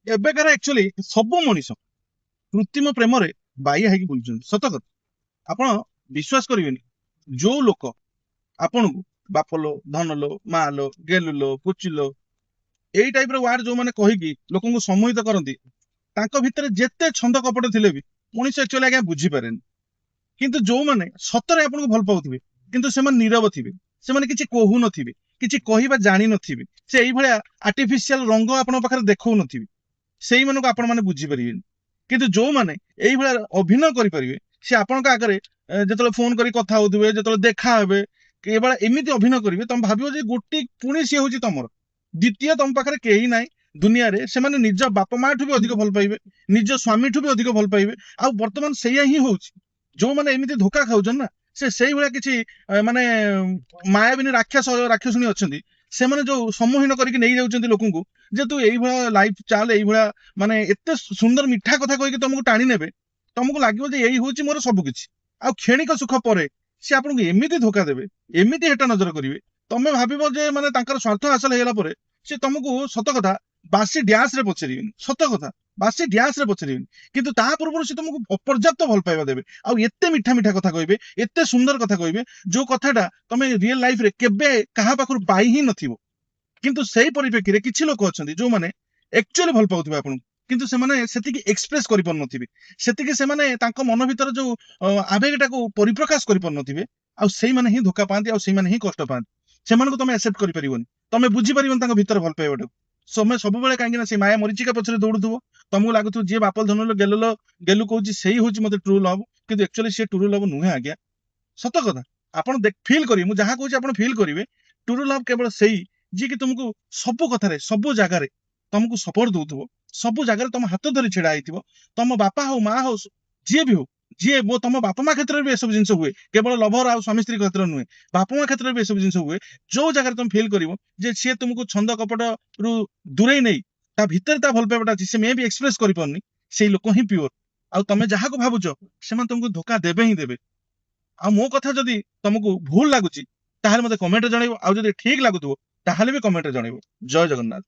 ଏବେକାର ଆକ୍ଚୁଆଲି ସବୁ ମଣିଷ କୃତ୍ରିମ ପ୍ରେମରେ ବାଇଆ ହେଇକି ବୁଲୁଛନ୍ତି। ସତ କଥା, ଆପଣ ବିଶ୍ୱାସ କରିବେନି, ଯୋଉ ଲୋକ ଆପଣଙ୍କୁ ବାପ ଲୋ, ଧନ ଲୋ, ମା ଲୋ, ଗେଲୁ ଲୋ, ପୁଚି ଲୋ, ଏଇ ଟାଇପ ର ୱାର୍ଡ ଯୋଉମାନେ କହିକି ଲୋକଙ୍କୁ ସମ୍ମୋହିତ କରନ୍ତି, ତାଙ୍କ ଭିତରେ ଯେତେ ଛନ୍ଦ କପଟ ଥିଲେ ବି ମଣିଷ ଆକ୍ଚୁଆଲି ଆଜ୍ଞା ବୁଝିପାରେନି। କିନ୍ତୁ ଯୋଉମାନେ ସତରେ ଆପଣଙ୍କୁ ଭଲ ପାଉଥିବେ, କିନ୍ତୁ ସେମାନେ ନୀରବ ଥିବେ, ସେମାନେ କିଛି କହୁନଥିବେ, କିଛି କହିବା ଜାଣିନଥିବେ, ସେ ଏଇଭଳିଆ ଆର୍ଟିଫିସିଆଲ ରଙ୍ଗ ଆପଣଙ୍କ ପାଖରେ ଦେଖଉନଥିବେ, ସେଇମାନଙ୍କୁ ଆପଣ ମାନେ ବୁଝିପାରିବେନି। କିନ୍ତୁ ଯୋଉମାନେ ଏଇଭଳିଆ ଅଭିନୟ କରିପାରିବେ, ସେ ଆପଣଙ୍କ ଆଗରେ ଯେତେବେଳେ ଫୋନ କରି କଥା ହଉଥିବେ, ଯେତେବେଳେ ଦେଖା ହେବେ, ଏଇଭଳିଆ ଏମିତି ଅଭିନୟ କରିବେ, ତମେ ଭାବିବ ଯେ ଗୋଟେ ପୁଣି ସିଏ ହଉଛି ତମର ଦ୍ୱିତୀୟ, ତମ ପାଖରେ କେହି ନାହିଁ ଦୁନିଆରେ। ସେମାନେ ନିଜ ବାପା ମା ଠୁ ବି ଅଧିକ ଭଲ ପାଇବେ, ନିଜ ସ୍ୱାମୀ ଠୁ ବି ଅଧିକ ଭଲ ପାଇବେ। ଆଉ ବର୍ତ୍ତମାନ ସେଇଆ ହିଁ ହଉଛି। ଯୋଉମାନେ ଏମିତି ଧୋକା ଖାଉଛନ୍ତି ନା, ସେ ସେଇଭଳିଆ କିଛି ମାନେ ମାୟାବିନୀ ରାକ୍ଷସୁଣୀ ଅଛନ୍ତି, ସେମାନେ ଯୋଉ ସମ୍ମୋହନ କରିକି ନେଇ ଯାଉଛନ୍ତି ଲୋକଙ୍କୁ, ଯେ ତୁ ଏଇଭଳିଆ ଲାଇଫ ଚାଲ, ଏଇଭଳିଆ ମାନେ ଏତେ ସୁନ୍ଦର ମିଠା କଥା କହିକି ତମକୁ ଟାଣି ନେବେ, ତମକୁ ଲାଗିବ ଯେ ଏଇ ହଉଛି ମୋର ସବୁ କିଛି। ଆଉ କ୍ଷଣିକ ସୁଖ ପରେ ସେ ଆପଣଙ୍କୁ ଏମିତି ଧୋକା ଦେବେ, ଏମିତି ହେଟା ନଜର କରିବେ, ତମେ ଭାବିବ ଯେ ମାନେ ତାଙ୍କର ସ୍ୱାର୍ଥ ହାସଲ ହେଇଗଲା ପରେ ସେ ତମକୁ ସତ କଥା ବାସି ଡ୍ୟାସ ରେ ପଚାରିବେନି। ସତ କଥା, ବାସି ଡ୍ୟାସ ରେ ପଚାରିବେନି। କିନ୍ତୁ ତା ପୂର୍ବରୁ ସେ ତମକୁ ଅପର୍ଯ୍ୟାପ୍ତ ଭଲ ପାଇବା ଦେବେ, ଆଉ ଏତେ ମିଠା ମିଠା କଥା କହିବେ, ଏତେ ସୁନ୍ଦର କଥା କହିବେ, ଯୋଉ କଥାଟା ତମେ ରିଅଲ ଲାଇଫ ରେ କେବେ କାହା ପାଖରୁ ପାଇ ହିଁ ନଥିବ। କିନ୍ତୁ ସେଇ ପରିପ୍ରେକ୍ଷୀରେ କିଛି ଲୋକ ଅଛନ୍ତି ଯୋଉମାନେ ଆକ୍ଚୁଆଲି ଭଲ ପାଉଥିବେ ଆପଣଙ୍କୁ, କିନ୍ତୁ ସେମାନେ ସେତିକି ଏକ୍ସପ୍ରେସ କରିପାରୁନଥିବେ, ସେତିକି ସେମାନେ ତାଙ୍କ ମନ ଭିତରେ ଯୋଉ ଆବେଗଟାକୁ ପରିପ୍ରକାଶ କରିପାରୁନଥିବେ। ଆଉ ସେଇମାନେ ହିଁ ଧୋକା ପାଆନ୍ତି, ଆଉ ସେଇମାନେ ହିଁ କଷ୍ଟ ପାଆନ୍ତି। ସେମାନଙ୍କୁ ତମେ ଆକ୍ସେପ୍ଟ କରିପାରିବନି, ତମେ ବୁଝିପାରିବନି ତାଙ୍କ ଭିତରେ ଭଲ ପାଇବାଟାକୁ। ତମେ ସବୁବେଳେ କାହିଁକି ନା ସେ ମାୟା ମରିଚିକା ପଛରେ ଦୌଡୁଥିବ, ତମକୁ ଲାଗୁଥିବ ଯିଏ ବାପ ଧନଲ ଗେଲୁ କହୁଛି ସେଇ ହଉଛି ମତେ ଟ୍ରୁ ଲଭ୍, କିନ୍ତୁ ଆକ୍ଚୁଆଲି ସେ ଟ୍ରୁ ଲଭ୍ ନୁହେଁ ଆଜ୍ଞା। ସତ କଥା, ଆପଣ ଫିଲ୍ କରିବେ, ମୁଁ ଯାହା କହୁଛି ଆପଣ ଫିଲ୍ କରିବେ। ଟ୍ରୁ ଲଭ୍ କେବଳ ସେଇ ଯିଏକି ତୁମକୁ ସବୁ କଥାରେ, ସବୁ ଜାଗାରେ ତମକୁ ସପୋର୍ଟ ଦଉଥିବ, ସବୁ ଜାଗାରେ ତମ ହାତ ଧରି ଛିଡା ହେଇଥିବ। ତମ ବାପା ହଉ, ମା ହଉ, ଯିଏ ବି ହଉ, ଯିଏ ତମ ବାପା ମା କ୍ଷେତ୍ରରେ ବି ଏସବୁ ଜିନିଷ ହୁଏ, କେବଳ ଲଭର ଆଉ ସ୍ୱାମୀ ସ୍ତ୍ରୀ କ୍ଷେତ୍ରରେ ନୁହେଁ, ବାପା ମା କ୍ଷେତ୍ରରେ ବି ଏସବୁ ଜିନିଷ ହୁଏ। ଯୋଉ ଜାଗାରେ ତମେ ଫିଲ୍ କରିବ ଯେ ସିଏ ତୁମକୁ ଛନ୍ଦ କପଟ ରୁ ଦୂରେଇ ନେଇ ତା ଭିତରେ ତା ଭଲ ପାଇବାଟା ଅଛି, ସେ ମେ ବି ଏକ୍ସପ୍ରେସ କରିପାରୁନି, ସେଇ ଲୋକ ହିଁ ପିଓର। ଆଉ ତମେ ଯାହାକୁ ଭାବୁଛ, ସେମାନେ ତମକୁ ଧୋକା ଦେବେ ହିଁ ଦେବେ। ଆଉ ମୋ କଥା ଯଦି ତମକୁ ଭୁଲ ଲାଗୁଛି, ତାହେଲେ ମତେ କମେଣ୍ଟରେ ଜଣେଇବ, ଆଉ ଯଦି ଠିକ ଲାଗୁଥିବ ତାହେଲେ ବି କମେଣ୍ଟରେ ଜଣେଇବ। ଜୟ ଜଗନ୍ନାଥ।